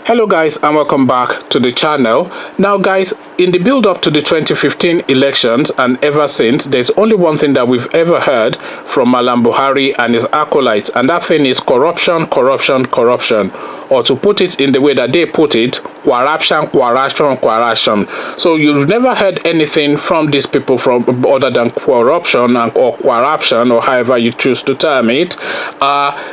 Hello guys, and welcome back to the channel. Now guys, in the build up to the 2015 elections and ever since, there's only one thing that we've ever heard from Malam Buhari and his acolytes, and that thing is corruption, corruption, corruption. Or to put it in the way that they put it, corruption, corruption, corruption. So you've never heard anything from these people from other than corruption or corruption, or however you choose to term it.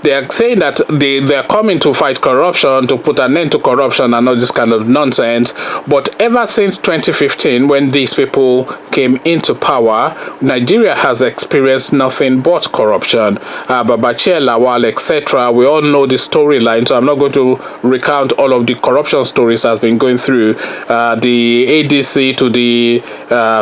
They are saying that they're coming to fight corruption, to put an end to corruption and all this kind of nonsense. But ever since 2015, when these people came into power, Nigeria has experienced nothing but corruption. Abba-Kyari, etc. We all know the storyline, so I'm not going to recount all of the corruption stories that's been going through the ADC to the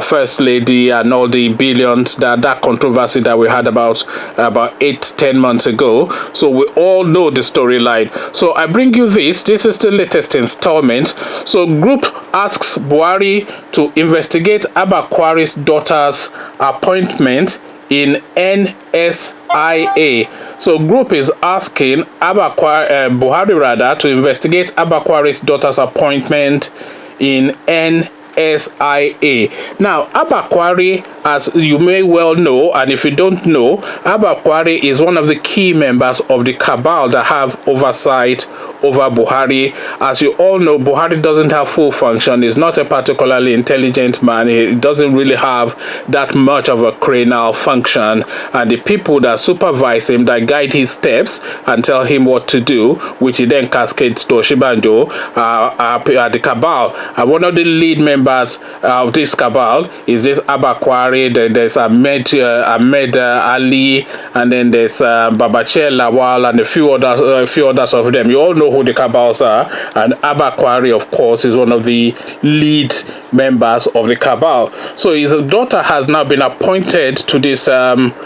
First Lady and all the billions, that controversy that we had about 8-10 months ago. So we all know the storyline. So I bring you this is the latest installment. So group asks Buhari to investigate Abba-Kyari's daughter's appointment in NSIA. So group is asking Buhari rather to investigate Abba-Kyari's daughter's appointment in NSIA. Now, Abba-Kyari, as you may well know, and if you don't know, Abba-Kyari is one of the key members of the cabal that have oversight over Buhari. As you all know, Buhari doesn't have full function. He's not a particularly intelligent man. He doesn't really have that much of a cranial function. And the people that supervise him, that guide his steps and tell him what to do, which he then cascades to Oshibanjo, are the cabal. And one of the lead members of this cabal is this Abba-Kyari. Then there's Ahmed Ali, and then there's Abba-Kyari and a few others of them. You all know who the cabals are, and Abba-Kyari, of course, is one of the lead members of the cabal. So his daughter has now been appointed to this NSIA,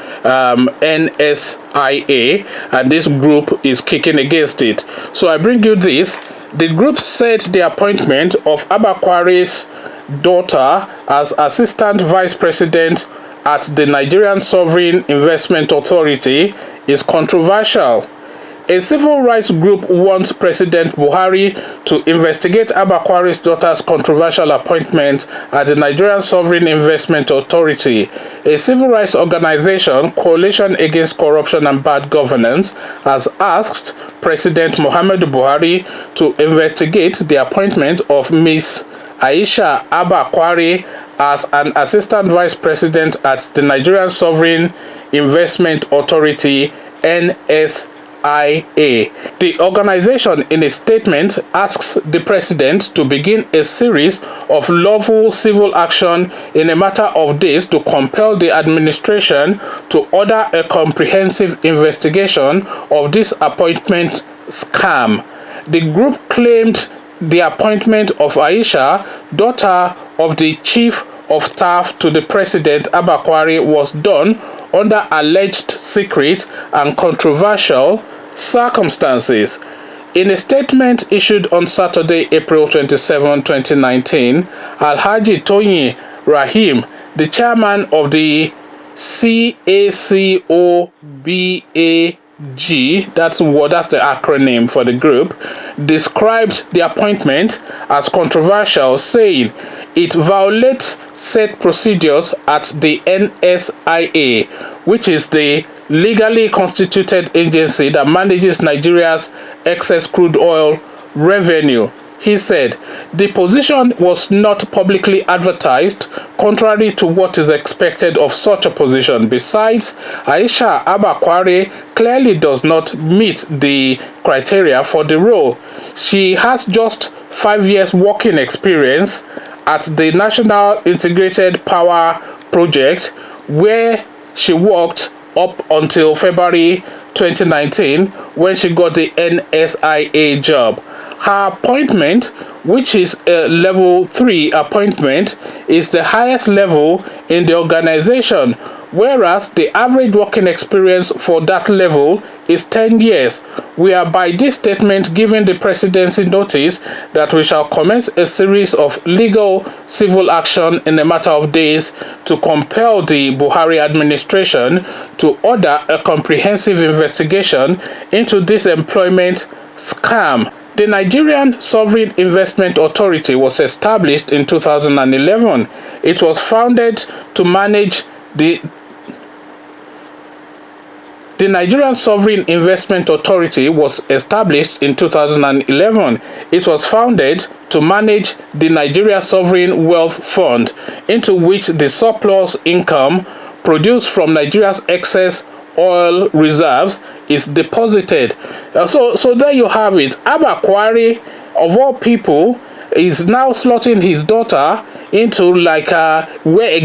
and this group is kicking against it. So I bring you this. The group said the appointment of Abba-Kyari's daughter as Assistant Vice President at the Nigerian Sovereign Investment Authority is controversial. A civil rights group wants President Buhari to investigate Abba-Kyari's daughter's controversial appointment at the Nigerian Sovereign Investment Authority. A civil rights organization, Coalition Against Corruption and Bad Governance, has asked President Muhammadu Buhari to investigate the appointment of Ms. Aisha Abba-Kyari as an Assistant Vice President at the Nigerian Sovereign Investment Authority, NSIA. The organization, in a statement, asks the president to begin a series of lawful civil action in a matter of days to compel the administration to order a comprehensive investigation of this appointment scam. The group claimed the appointment of Aisha, daughter of the Chief of Staff to the President Abba-Kyari, was done under alleged secret and controversial circumstances. In a statement issued on Saturday, April 27, 2019, Alhaji Toyin Rahim, the chairman of the CACOBAG, that's the acronym for the group, described the appointment as controversial, saying it violates set procedures at the NSIA, which is the legally constituted agency that manages Nigeria's excess crude oil revenue. He said the position was not publicly advertised, contrary to what is expected of such a position. Besides, Aisha Abba-Kyari clearly does not meet the criteria for the role. She has just 5 years working experience at the National Integrated Power Project, where she worked up until February 2019, when she got the NSIA job. Her appointment, which is a level 3 appointment, is the highest level in the organization, whereas the average working experience for that level is 10 years. We are by this statement giving the presidency notice that we shall commence a series of legal civil action in a matter of days to compel the Buhari administration to order a comprehensive investigation into this employment scam The Nigerian Sovereign Investment Authority was established in 2011. It was founded to manage the Nigerian Sovereign Investment Authority was established in 2011. It was founded to manage the Nigeria Sovereign Wealth Fund, into which the surplus income produced from Nigeria's excess oil reserves is deposited. So there you have it. Abba-Kyari, of all people, is now slotting his daughter into like where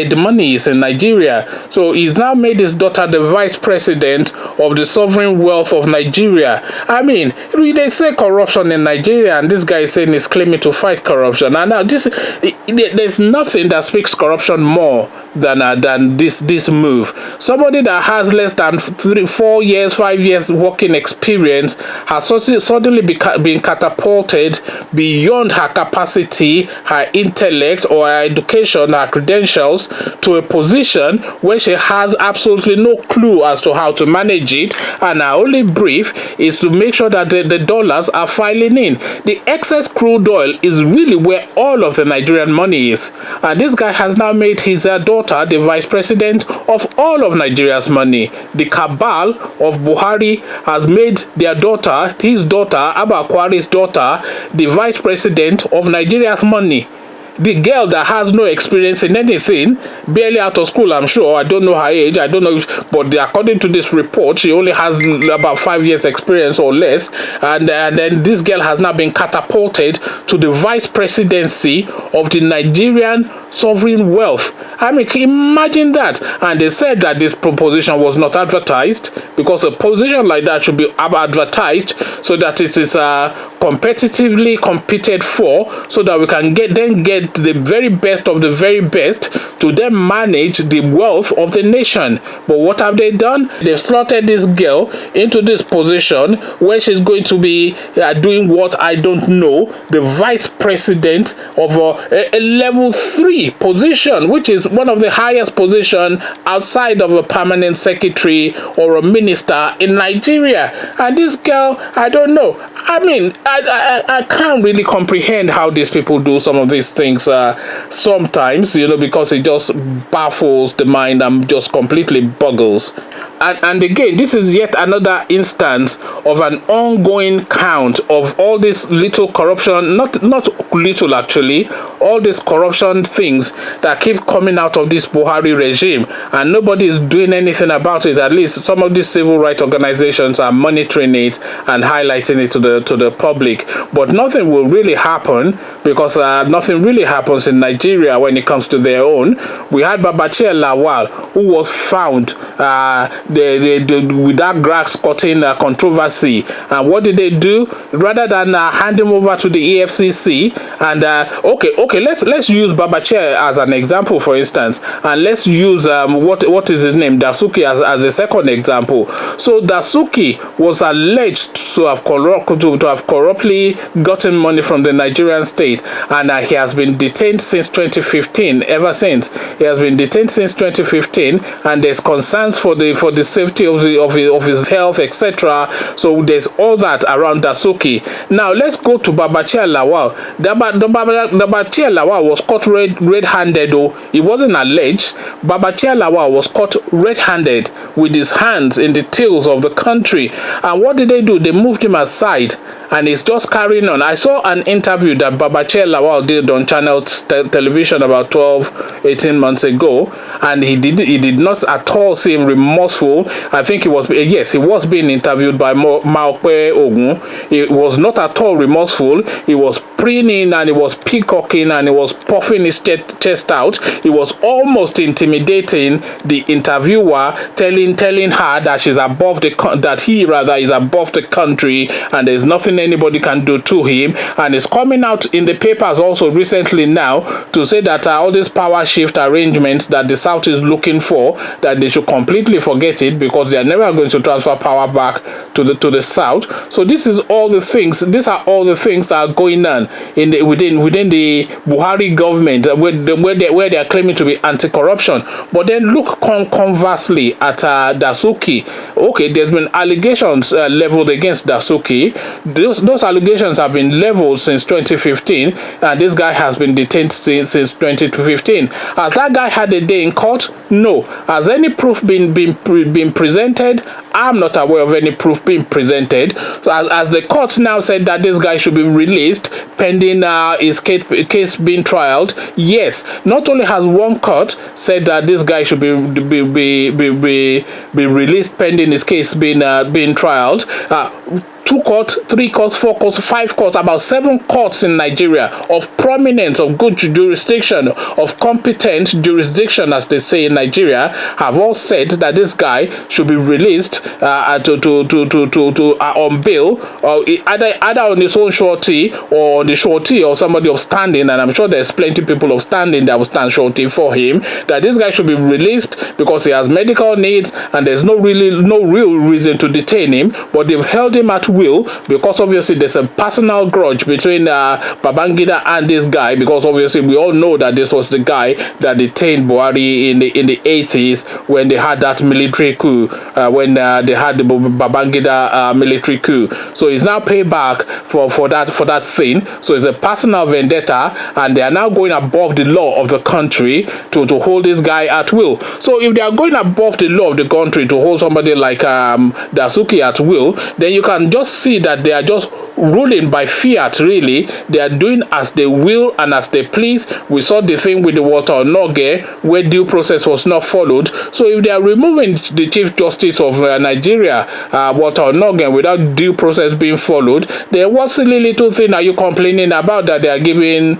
the money is in Nigeria. So he's now made his daughter the vice president of the sovereign wealth of Nigeria. I mean, they say corruption in Nigeria, and this guy is saying he's claiming to fight corruption. And now there's nothing that speaks corruption more than this move. Somebody that has less than 5 years working experience has suddenly been catapulted beyond her capacity, her intellect, or her education, her credentials, to a position where she has absolutely no clue as to how to manage it, and her only brief is to make sure that the dollars are filing in. The excess crude oil is really where all of the Nigerian money is, and this guy has now made his daughter the vice president of all of Nigeria's money. The cabal of Buhari has made their daughter, his daughter, Abba-Kyari's daughter, the vice president of Nigeria's money. The girl that has no experience in anything, barely out of school, I'm sure. I don't know her age. I don't know, but according to this report, she only has about 5 years experience or less. And then this girl has now been catapulted to the vice presidency of the Nigerian sovereign wealth. I mean, can you imagine that? And they said that this proposition was not advertised, because a position like that should be advertised so that it is competitively competed for, so that we can get the very best of the very best to then manage the wealth of the nation. But what have they done? They've slotted this girl into this position where she's going to be doing what I don't know, the vice president of a level 3 position, which is one of the highest position outside of a permanent secretary or a minister in Nigeria. And this girl, I don't know. I mean, I can't really comprehend how these people do some of these things sometimes, because it just baffles the mind and just completely boggles. And again, this is yet another instance of an ongoing count of all this little corruption, not little actually, all these corruption things that keep coming out of this Buhari regime, and nobody is doing anything about it. At least some of these civil rights organizations are monitoring it and highlighting it to the public, but nothing will really happen, because nothing really happens in Nigeria when it comes to their own. We had Abba-Kyari, who was found with that grass cutting controversy, and what did they do? Rather than hand him over to the EFCC, and okay, let's use Abba-Kyari as an example, for instance, and let's use what is his name, Dasuki, as a second example. So Dasuki was alleged to have corruptly gotten money from the Nigerian state, and he has been detained since 2015. Ever since, he has been detained since 2015, and there's concerns for the safety of his health, etc. So there's all that around Dasuki. Now let's go to Abba-Kyari. Abba-Kyari was caught red-handed, though he wasn't alleged. Abba-Kyari was caught red-handed with his hands in the tails of the country. And what did they do? They moved him aside, and he's just carrying on. I saw an interview that Abba-Kyari did on channel television about 12-18 months ago, and he did not at all seem remorseful. I think he was being interviewed by Maokwe Ogun. He was not at all remorseful. He was preening, and he was peacocking, and he was puffing his chest out. He was almost intimidating the interviewer, telling her that he is above the country, and there's nothing anybody can do to him. And it's coming out in the papers also recently now to say that all these power shift arrangements that the South is looking for, that they should completely forget get it because they are never going to transfer power back to the south. So this is all the things. These are all the things that are going on in within the Buhari government, where they are claiming to be anti-corruption. But then look conversely at Dasuki. Okay, there's been allegations leveled against Dasuki. Those allegations have been leveled since 2015, and this guy has been detained since 2015. Has that guy had a day in court? No. Has any proof been presented? I'm not aware of any proof being presented. So as the courts now said that this guy should be released pending his case being trialed. Yes, not only has one court said that this guy should be released pending his case being trialed. 2 courts, 3 courts, 4 courts, 5 courts, about 7 courts in Nigeria of prominence, of good jurisdiction, of competent jurisdiction, as they say in Nigeria, have all said that this guy should be released on bail, or either on his own surety or on the surety of somebody of standing. And I'm sure there's plenty of people of standing that will stand surety for him. That this guy should be released because he has medical needs and there's no real reason to detain him. But they've held him at will because obviously there's a personal grudge between Babangida and this guy, because obviously we all know that this was the guy that detained Buhari in the 80s when they had that military coup, when they had the Babangida military coup. So he's now paid back for that thing. So it's a personal vendetta, and they are now going above the law of the country to hold this guy at will. So if they are going above the law of the country to hold somebody like Dasuki at will, then you can just see that they are just ruling by fiat. Really, they are doing as they will and as they please. We saw the thing with the Walter Onoge where due process was not followed. So if they are removing the Chief Justice of Nigeria, Walter Onoge, without due process being followed, then what silly little thing are you complaining about that they are giving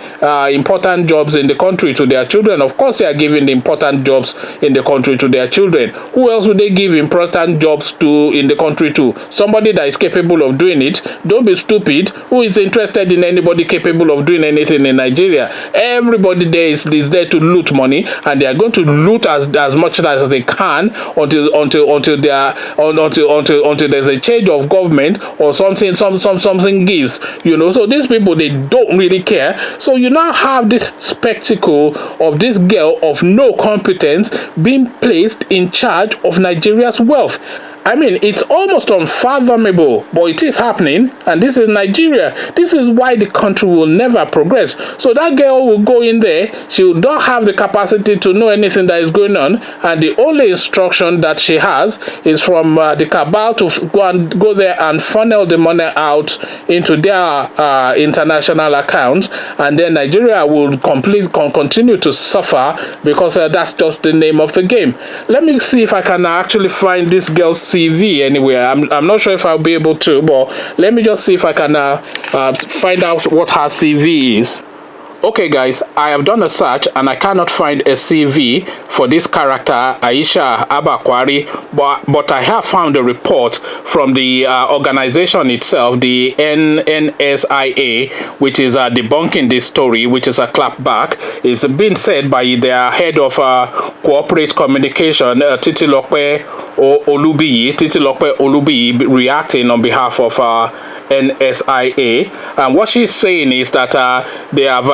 important jobs in the country to their children? Of course they are giving the important jobs in the country to their children. Who else would they give important jobs to in the country to? Somebody that is capable of doing it. Don't be stupid. Who is interested in anybody capable of doing anything in Nigeria? Everybody there is there to loot money, and they are going to loot as much as they can until there's a change of government or something gives. So these people, they don't really care. So you now have this spectacle of this girl of no competence being placed in charge of Nigeria's wealth. I mean, it's almost unfathomable, but it is happening, and this is Nigeria. This is why the country will never progress. So that girl will go in there, she will not have the capacity to know anything that is going on, and the only instruction that she has is from the cabal to go there and funnel the money out into their international accounts, and then Nigeria will continue to suffer because that's just the name of the game. Let me see if I can actually find this girl's CV anywhere. I'm not sure if I'll be able to, but let me just see if I can find out what her CV is. Okay guys, I have done a search and I cannot find a CV for this character, Aisha Abba-Kyari, but I have found a report from the organization itself, the NSIA, which is debunking this story, which is a clapback. It's been said by their head of corporate communication, Titilope Olubiyi, reacting on behalf of NSIA, and what she's saying is that they have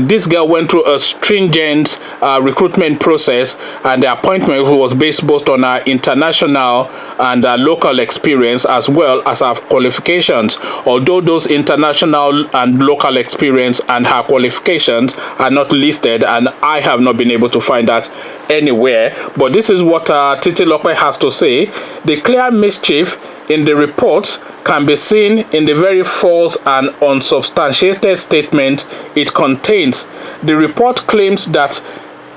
this girl went through a stringent recruitment process, and the appointment was based both on her international and local experience as well as her qualifications. Although those international and local experience and her qualifications are not listed, and I have not been able to find that anywhere, but this is what Titi Lope has to say. The clear mischief in the reports can be seen in the very false and unsubstantiated statement it contains. The report claims that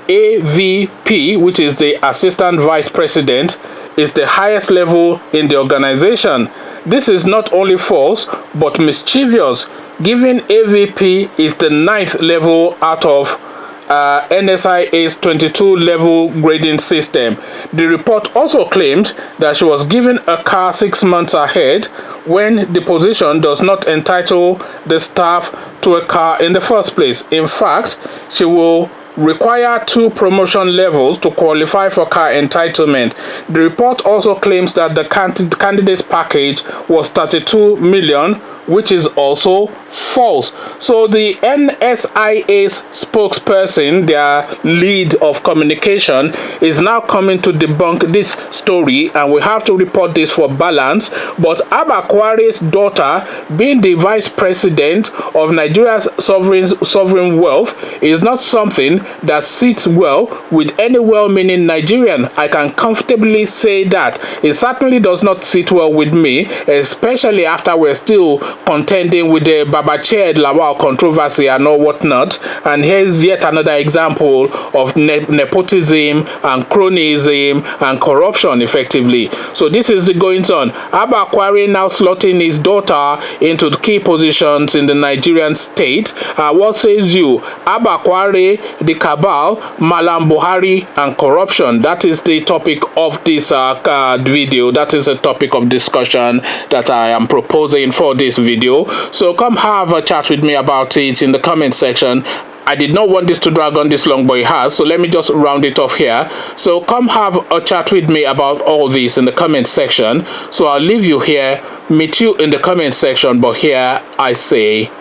AVP, which is the Assistant Vice President, is the highest level in the organization. This is not only false, but mischievous, given AVP is the 9th level out of NSIA's 22-level grading system. The report also claimed that she was given a car 6 months ahead when the position does not entitle the staff to a car in the first place. In fact, she will require 2 promotion levels to qualify for car entitlement. The report also claims that the candidate's package was 32 million, which is also false. So the NSIA's spokesperson, their lead of communication, is now coming to debunk this story, and we have to report this for balance. But Abba-Kyari's daughter, being the vice president of Nigeria's sovereign wealth, is not something that sits well with any well-meaning Nigerian. I can comfortably say that. It certainly does not sit well with me, especially after we're still contending with the Abba-Kyari controversy and all whatnot. And here's yet another example of nepotism and cronyism and corruption, effectively. So this is the goings on. Abba-Kyari now slotting his daughter into the key positions in the Nigerian state. What says you? Abba-Kyari, the cabal, Malam Buhari, and corruption. That is the topic of this video. That is a topic of discussion that I am proposing for this video. So come have a chat with me about it in the comment section. I did not want this to drag on this long, but it has, so let me just round it off here. So come have a chat with me about all this in the comment section. So I'll leave you here, meet you in the comment section, but here I say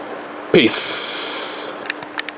peace.